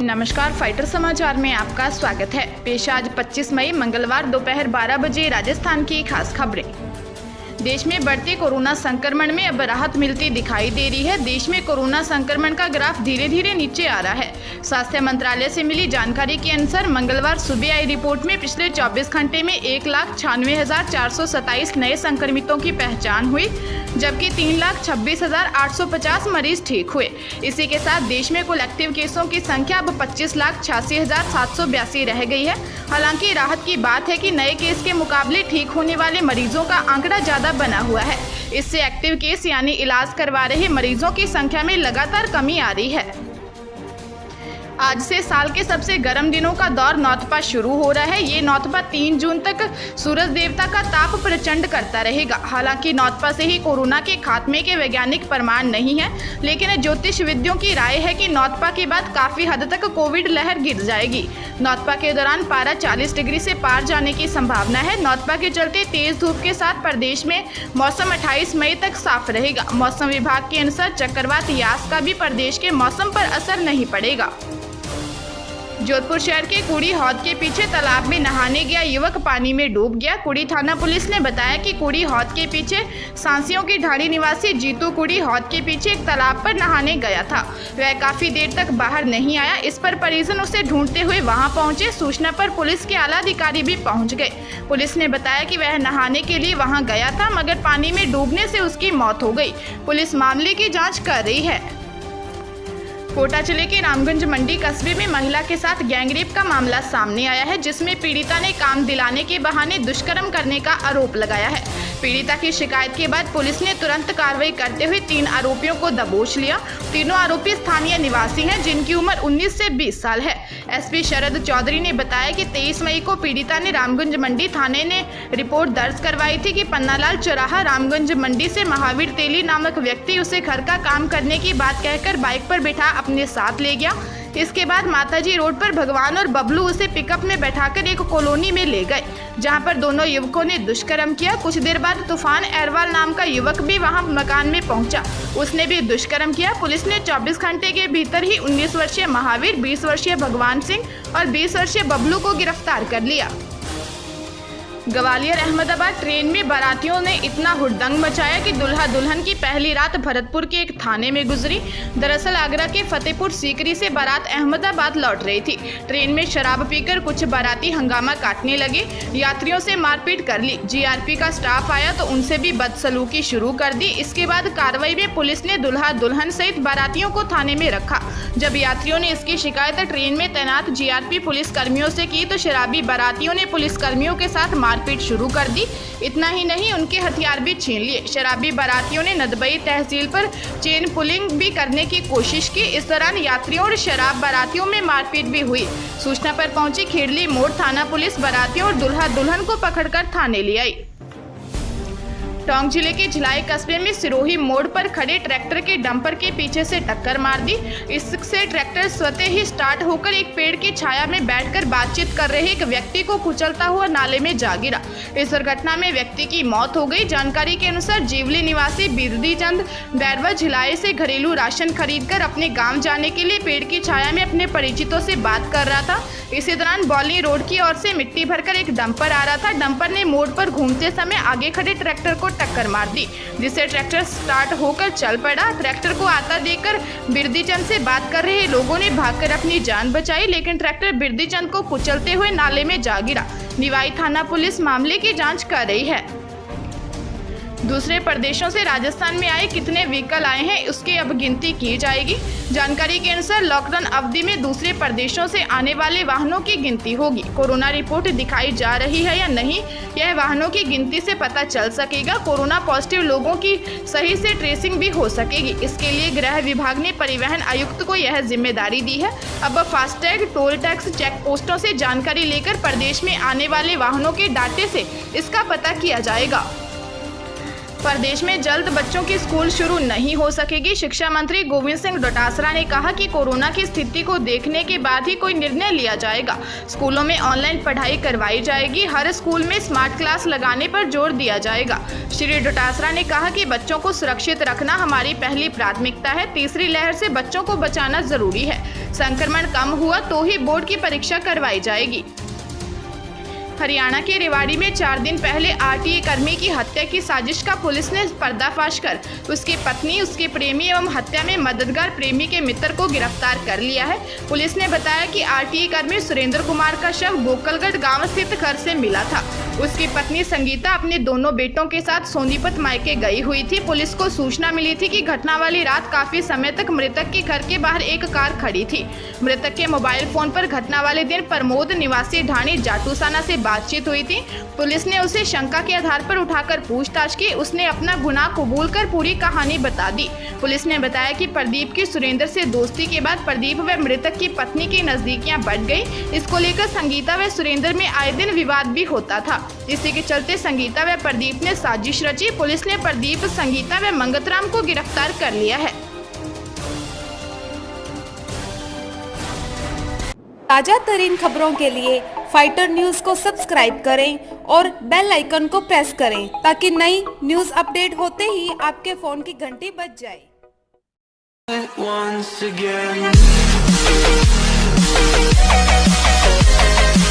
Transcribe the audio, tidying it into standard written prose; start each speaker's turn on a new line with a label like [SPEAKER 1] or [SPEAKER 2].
[SPEAKER 1] नमस्कार, फाइटर समाचार में आपका स्वागत है। पेश आज 25 मई मंगलवार दोपहर 12 बजे राजस्थान की खास खबरें। देश में बढ़ते कोरोना संक्रमण में अब राहत मिलती दिखाई दे रही है। देश में कोरोना संक्रमण का ग्राफ धीरे धीरे नीचे आ रहा है। स्वास्थ्य मंत्रालय से मिली जानकारी के अनुसार मंगलवार सुबह आई रिपोर्ट में पिछले 24 घंटे में 1,96,427 नए संक्रमितों की पहचान हुई, जबकि 3,26,850 मरीज ठीक हुए। इसी के साथ देश में कुल एक्टिव केसों की संख्या अब 25,86,782 रह गई है। हालांकि राहत की बात है कि नए केस के मुकाबले ठीक होने वाले मरीजों का आंकड़ा ज्यादा बना हुआ है। इससे एक्टिव केस यानी इलाज करवा रहे मरीजों की संख्या में लगातार कमी आ रही है। आज से साल के सबसे गर्म दिनों का दौर नौतपा शुरू हो रहा है। ये नौतपा 3 जून तक सूरज देवता का ताप प्रचंड करता रहेगा। हालांकि नौतपा से ही कोरोना के खात्मे के वैज्ञानिक प्रमाण नहीं है, लेकिन ज्योतिषविदों की राय है कि नौतपा के बाद काफी हद तक कोविड लहर गिर जाएगी। नौतपा के दौरान पारा 40 डिग्री से पार जाने की संभावना है। नौतपा के चलते तेज धूप के साथ प्रदेश में मौसम 28 मई तक साफ रहेगा। मौसम विभाग के अनुसार चक्रवात यास का भी प्रदेश के मौसम पर असर नहीं पड़ेगा। जोधपुर शहर के कुड़ी हौद के पीछे तालाब में नहाने गया युवक पानी में डूब गया। कुड़ी थाना पुलिस ने बताया कि कुड़ी हौद के पीछे सांसियों की ढाणी निवासी जीतू कुड़ी हौद के पीछे एक तालाब पर नहाने गया था। वह काफी देर तक बाहर नहीं आया। इस पर परिजन उसे ढूंढते हुए वहां पहुंचे। सूचना पर पुलिस के आला अधिकारी भी पहुंच गए। पुलिस ने बताया कि वह नहाने के लिए वहां गया था, मगर पानी में डूबने से उसकी मौत हो गई। पुलिस मामले की जाँच कर रही है। कोटा जिले के रामगंज मंडी कस्बे में महिला के साथ गैंगरेप का मामला सामने आया है, जिसमें पीड़िता ने काम दिलाने के बहाने दुष्कर्म करने का आरोप लगाया है। पीड़िता की शिकायत के बाद पुलिस ने तुरंत कार्रवाई करते हुए 3 आरोपियों को दबोच लिया। तीनों आरोपी स्थानीय निवासी हैं, जिनकी उम्र 19 से 20 साल है। एसपी शरद चौधरी ने बताया कि 23 मई को पीड़िता ने रामगंज मंडी थाने ने रिपोर्ट दर्ज करवाई थी कि पन्नालाल चौराहा रामगंज मंडी से महावीर तेली नामक व्यक्ति उसे घर का काम करने की बात कहकर बाइक पर बैठा अपने साथ ले गया। इसके बाद माताजी रोड पर भगवान और बबलू उसे पिकअप में बैठाकर एक कॉलोनी में ले गए, जहां पर दोनों युवकों ने दुष्कर्म किया। कुछ देर बाद तूफान एरवाल नाम का युवक भी वहां मकान में पहुंचा। उसने भी दुष्कर्म किया। पुलिस ने 24 घंटे के भीतर ही 19 वर्षीय महावीर, 20 वर्षीय भगवान सिंह और 20 वर्षीय बबलू को गिरफ्तार कर लिया। ग्वालियर अहमदाबाद ट्रेन में बारातियों ने इतना हुड़दंग मचाया कि दुल्हा दुल्हन की पहली रात भरतपुर के एक थाने में गुजरी। दरअसल आगरा के फतेहपुर सीकरी से बारात अहमदाबाद लौट रही थी। ट्रेन में शराब पीकर कुछ बाराती हंगामा काटने लगे, यात्रियों से मारपीट कर ली। जीआरपी का स्टाफ आया तो उनसे भी बदसलूकी शुरू कर दी। इसके बाद कार्रवाई में पुलिस ने दुल्हा दुल्हन सहित बारातियों को थाने में रखा। जब यात्रियों ने इसकी शिकायत ट्रेन में तैनात जीआरपी पुलिस कर्मियों से की तो शराबी बारातियों ने पुलिस कर्मियों के साथ मारपीट शुरू कर दी। इतना ही नहीं, उनके हथियार भी छीन लिए। शराबी बारातियों ने नदबई तहसील पर चेन पुलिंग भी करने की कोशिश की। इस दौरान यात्रियों और शराब बारातियों में मारपीट भी हुई। सूचना पर पहुंची खेड़ली मोड़ थाना पुलिस बारातियों और दुल्हा दुल्हन को पकड़कर थाने ले आई। टोंक जिले के झिलाई कस्बे में सिरोही मोड़ पर खड़े ट्रैक्टर के डंपर के पीछे से टक्कर मार दी। इससे ट्रैक्टर स्वतः ही स्टार्ट होकर एक पेड़ की छाया में बैठकर बातचीत कर रहे एक व्यक्ति को कुचलता हुआ नाले में जा गिरा। इस दुर्घटना में व्यक्ति की मौत हो गई। जानकारी के अनुसार जीवली निवासी बिरदी चंद बैरवा झिलाई से घरेलू राशन खरीदकर अपने गाँव जाने के लिए पेड़ की छाया में अपने परिचितों से बात कर रहा था। इसी दौरान बॉली रोड की ओर से मिट्टी भरकर एक डंपर आ रहा था। डंपर ने मोड़ पर घूमते समय आगे खड़े ट्रैक्टर को टक्कर मार दी, जिससे ट्रैक्टर स्टार्ट होकर चल पड़ा। ट्रैक्टर को आता देखकर बिरदीचंद से बात कर रहे लोगों ने भागकर अपनी जान बचाई, लेकिन ट्रैक्टर बिरदीचंद को कुचलते हुए नाले में जा गिरा। निवाई थाना पुलिस मामले की जांच कर रही है। दूसरे प्रदेशों से राजस्थान में आए कितने व्हीकल आए हैं, उसकी अब गिनती की जाएगी। जानकारी के अनुसार लॉकडाउन अवधि में दूसरे प्रदेशों से आने वाले वाहनों की गिनती होगी। कोरोना रिपोर्ट दिखाई जा रही है या नहीं, यह वाहनों की गिनती से पता चल सकेगा। कोरोना पॉजिटिव लोगों की सही से ट्रेसिंग भी हो सकेगी। इसके लिए गृह विभाग ने परिवहन आयुक्त को यह जिम्मेदारी दी है। अब फास्टैग, टोल टैक्स, चेक पोस्टों से जानकारी लेकर प्रदेश में आने वाले वाहनों के डाटे से इसका पता किया जाएगा। प्रदेश में जल्द बच्चों की स्कूल शुरू नहीं हो सकेगी। शिक्षा मंत्री गोविंद सिंह डोटासरा ने कहा कि कोरोना की स्थिति को देखने के बाद ही कोई निर्णय लिया जाएगा। स्कूलों में ऑनलाइन पढ़ाई करवाई जाएगी। हर स्कूल में स्मार्ट क्लास लगाने पर जोर दिया जाएगा। श्री डोटासरा ने कहा कि बच्चों को सुरक्षित रखना हमारी पहली प्राथमिकता है। तीसरी लहर से बच्चों को बचाना जरूरी है। संक्रमण कम हुआ तो ही बोर्ड की परीक्षा करवाई जाएगी। हरियाणा के रेवाड़ी में 4 दिन पहले आरटीए कर्मी की हत्या की साजिश का पुलिस ने पर्दाफाश कर उसकी पत्नी, उसके प्रेमी एवं हत्या में मददगार प्रेमी के मित्र को गिरफ्तार कर लिया है। पुलिस ने बताया कि आरटीए कर्मी सुरेंद्र कुमार का शव गोकलगढ़ गांव स्थित घर से मिला था। उसकी पत्नी संगीता अपने दोनों बेटों के साथ सोनीपत मायके गई हुई थी। पुलिस को सूचना मिली थी कि घटना वाली रात काफी समय तक मृतक के घर के बाहर एक कार खड़ी थी। मृतक के मोबाइल फोन पर घटना वाले दिन प्रमोद निवासी ढाणी जाटूसाना से बातचीत हुई थी। पुलिस ने उसे शंका के आधार पर उठाकर पूछताछ की। उसने अपना गुनाह कबूल कर पूरी कहानी बता दी। पुलिस ने बताया कि प्रदीप की सुरेंद्र से दोस्ती के बाद प्रदीप व मृतक की पत्नी की नजदीकियां बढ़ गई। इसको लेकर संगीता व सुरेंद्र में आए दिन विवाद भी होता था। इसी के चलते संगीता व प्रदीप ने साजिश रची। पुलिस ने प्रदीप, संगीता व मंगतराम को गिरफ्तार कर लिया है।
[SPEAKER 2] ताजा तरीन खबरों के लिए फाइटर न्यूज को सब्सक्राइब करें और बेल आइकन को प्रेस करें ताकि नई न्यूज अपडेट होते ही आपके फोन की घंटी बज जाए। Once again